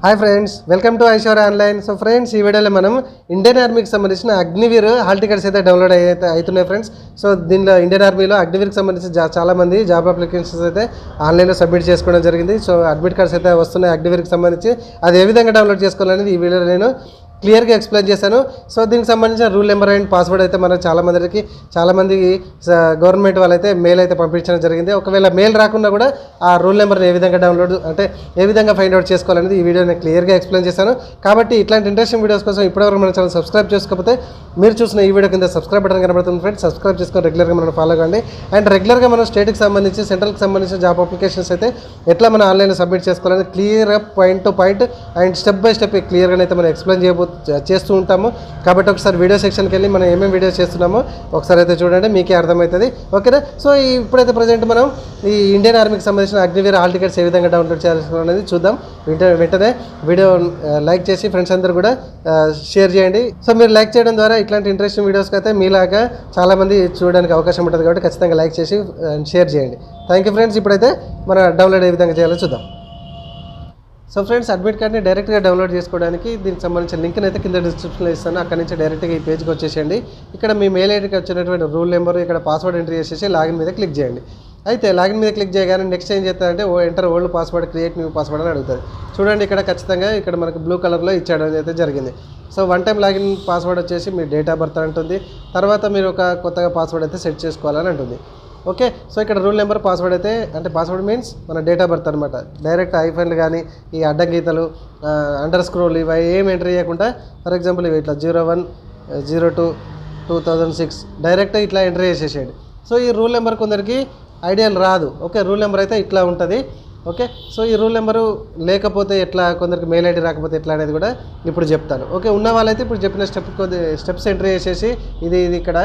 Hi friends, welcome to Aishwarya online. So friends, ఈ వీడియోలో మనం ఇండియన్ ఆర్మీకి సంబంధించిన అగ్నివీర్ హాల్ టికెట్స్ అయితే డౌన్లోడ్ అవుతున్నాయి ఫ్రెండ్స్. సో దీనిలో ఇండియన్ ఆర్మీలో అగ్నివీర్కి సంబంధించి చాలామంది జాబ్ అప్లికేషన్స్ అయితే ఆన్లైన్లో సబ్మిట్ చేసుకోవడం జరిగింది. సో అడ్మిట్ కార్డ్స్ అయితే వస్తున్నాయి అగ్నివీర్కి సంబంధించి. అది ఏ విధంగా డౌన్లోడ్ చేసుకోవాలనేది ఈ వీడియోలో నేను క్లియర్గా ఎక్స్ప్లెయిన్ చేశాను. సో దీనికి సంబంధించిన రూల్ నెంబర్ అండ్ పాస్వర్డ్ అయితే మనం చాలామంది గవర్నమెంట్ వాళ్ళైతే మెయిల్ అయితే పంపించడం జరిగింది. ఒకవేళ మెయిల్ రాకుండా కూడా ఆ రూల్ నెంబర్ని ఏ విధంగా ఏ విధంగా ఫైండ్ అవుట్ చేసుకోవాలనేది ఈ వీడియో నేను క్లియర్గా ఎక్స్ప్లెయిన్ చేశాను. కాబట్టి ఇట్లాంటి ఇంట్రెస్టింగ్ వీడియోస్ కోసం ఇప్పటివరకు మన ఛానల్ సబ్స్క్రైబ్ చేసుకోకపోతే మీరు చూసిన ఈ వీడియో కింద సబ్స్క్రైబ్ బటన్ కనబడుతుంది ఫ్రెండ్స్. సబ్స్క్రైబ్ చేసుకొని రెగ్యులర్గా మనం ఫాలో కండి. అండ్ రెగ్యులర్గా మనం స్టేట్కి సంబంధించి సెంట్రల్కి సంబంధించిన జాబ్ అప్లికేషన్స్ అయితే ఎట్లా మనం ఆన్లైన్లో సబ్మిట్ చేసుకోవాలని క్లియర్గా point to point and step by step క్లియర్గా అయితే మనం ఎక్స్ప్లెయిన్ చేస్తూ ఉంటాము. కాబట్టి ఒకసారి వీడియో సెక్షన్కి వెళ్ళి మనం ఏమేమి వీడియోస్ చేస్తున్నామో ఒకసారి అయితే చూడండి, మీకే అర్థమవుతుంది. ఓకేనా? సో ఇప్పుడైతే ప్రజెంట్ మనం ఈ ఇండియన్ ఆర్మీకి సంబంధించిన అగ్నివీర్ హాల్ టికెట్స్ ఏ విధంగా డౌన్లోడ్ చేయాలనేది చూద్దాం. వెంటనే వీడియో లైక్ చేసి ఫ్రెండ్స్ అందరూ కూడా షేర్ చేయండి. సో మీరు లైక్ చేయడం ద్వారా ఇట్లాంటి ఇంట్రెస్టింగ్ వీడియోస్కి అయితే మీలాగా చాలామంది చూడడానికి అవకాశం ఉంటుంది. కాబట్టి ఖచ్చితంగా లైక్ చేసి షేర్ చేయండి. Thank you friends. ఇప్పుడైతే మన డౌన్లోడ్ ఏ విధంగా చేయాలో చూద్దాం. సో ఫ్రెండ్స్, అడ్మిట్ కార్డ్ని డైరెక్ట్గా డౌన్లోడ్ చేసుకోవడానికి దీనికి సంబంధించిన లింక్ని అయితే కింద డిస్క్రిప్షన్లో ఇస్తాను. అక్కడ నుంచి డైరెక్ట్గా ఈ పేజ్కి వచ్చేసేయండి. ఇక్కడ మీ మెయిల్ ఐడికి వచ్చినటువంటి రూల్ నెంబర్, ఇక్కడ పాస్వర్డ్ ఎంట్రీ చేసేసి లాగిన్ మీద క్లిక్ చేయండి. అయితే లాగిన్ మీద క్లిక్ చేయగానే నెక్స్ట్ ఏం చేస్తారంటే enter old password, create new password అని అడుగుతుంది. చూడండి, ఇక్కడ ఖచ్చితంగా ఇక్కడ మనకు బ్లూ కలర్లో ఇచ్చాడు అయితే జరిగింది. So one time login password వచ్చేసి మీ డేట్ ఆఫ్ బర్త్ అంటుంది. తర్వాత మీరు ఒక కొత్తగా పాస్వర్డ్ అయితే సెట్ చేసుకోవాలని అంటుంది. ఓకే, సో ఇక్కడ రూల్ నెంబర్, పాస్వర్డ్ అయితే అంటే పాస్వర్డ్ మీన్స్ మన డేట్ ఆఫ్ బర్త్ అనమాట. డైరెక్ట్ ఐఫోన్లు కానీ ఈ అడ్డం గీతలు అండర్ స్క్రోల్ ఇవి ఏం ఎంటర్ చేయకుండా, ఫర్ ఎగ్జాంపుల్ ఇవి ఇట్లా 01/02/2006 డైరెక్ట్ ఇట్లా ఎంటర్ చేసేసేయండి. సో ఈ రూల్ నెంబర్ కొందరికి ఐడియాలు రాదు. ఓకే, రూల్ నెంబర్ అయితే ఇట్లా ఉంటుంది. ఓకే, సో ఈ రూల్ నెంబరు లేకపోతే ఎట్లా, కొందరికి మెయిల్ ఐడి రాకపోతే ఎట్లా అనేది కూడా ఇప్పుడు చెప్తాను. ఓకే, ఉన్న వాళ్ళైతే ఇప్పుడు చెప్పిన స్టెప్స్ ఎంట్రీ చేసేసి ఇది ఇక్కడ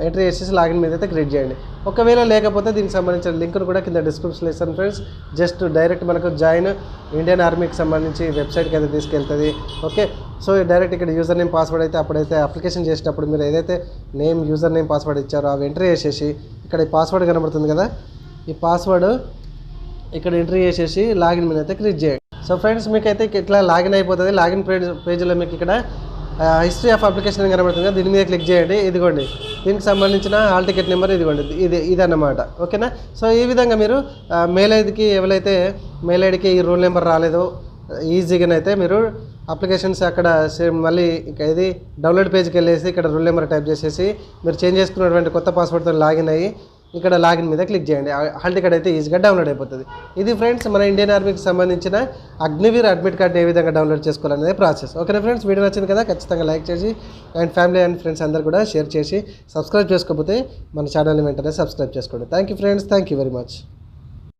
ఎంట్రీ చేసేసి లాగిన్ మీద అయితే క్రియేట్ చేయండి. ఒకవేళ లేకపోతే దీనికి సంబంధించిన లింక్ను కూడా కింద డిస్క్రిప్షన్లో ఇస్తాను ఫ్రెండ్స్. జస్ట్ డైరెక్ట్ మనకు జాయిన్ ఇండియన్ ఆర్మీకి సంబంధించి వెబ్సైట్కి అయితే తీసుకెళ్తుంది. ఓకే, సో డైరెక్ట్ ఇక్కడ యూజర్ నేమ్ పాస్వర్డ్ అయితే అప్పుడైతే అప్లికేషన్ చేసేటప్పుడు మీరు ఏదైతే యూజర్ నేమ్ పాస్వర్డ్ ఇచ్చారో అవి ఎంట్రీ చేసేసి ఇక్కడ ఈ పాస్వర్డ్ కనబడుతుంది కదా, ఈ పాస్వర్డ్ ఇక్కడ ఎంట్రీ చేసేసి లాగిన్ మీద అయితే క్లిక్ చేయండి. సో ఫ్రెండ్స్, మీకైతే ఇట్లా లాగిన్ అయిపోతుంది. లాగిన్ పేజ్లో మీకు ఇక్కడ హిస్టరీ ఆఫ్ అప్లికేషన్ కనబడుతుంది కదా, దీని మీద క్లిక్ చేయండి. ఇదిగోండి, దీనికి సంబంధించిన హాల్ టికెట్ నెంబర్ ఇదిగోండి, ఇదన్నమాట. ఓకేనా? సో ఈ విధంగా మీరు మెయిల్ ఐడికి ఎవరైతే మెయిల్ ఐడికి ఈ రూల్ నెంబర్ రాలేదో ఈజీగానైతే మీరు అప్లికేషన్స్ అక్కడ మళ్ళీ ఇది డౌన్లోడ్ పేజ్కి వెళ్ళేసి ఇక్కడ రూల్ నెంబర్ టైప్ చేసేసి మీరు చేంజ్ చేసుకున్నటువంటి కొత్త పాస్వర్డ్తో లాగిన్ అయ్యి ఇక్కడ లాగిన్ మీద క్లిక్ చేయండి. హాల్ టికెట్ అయితే ఈజీగా డౌన్లోడ్ అయిపోతుంది. ఇది ఫ్రెండ్స్ మన ఇండియన్ ఆర్మీకి సంబంధించిన అగ్నివీర్ అడ్మిట్ కార్డ్ ఏ విధంగా డౌన్లోడ్ చేసుకోవాలనేది ప్రాసెస్. ఓకేనా ఫ్రెండ్స్, వీడియో నచ్చింది కదా, ఖచ్చితంగా లైక్ చేసి అండ్ ఫ్యామిలీ అండ్ ఫ్రెండ్స్ అందరూ కూడా షేర్ చేసి సబ్స్క్రైబ్ చేసుకోకపోతే మన ఛానల్ని వెంటనే సబ్స్క్రైబ్ చేసుకోండి. Thank you friends, thank you very much.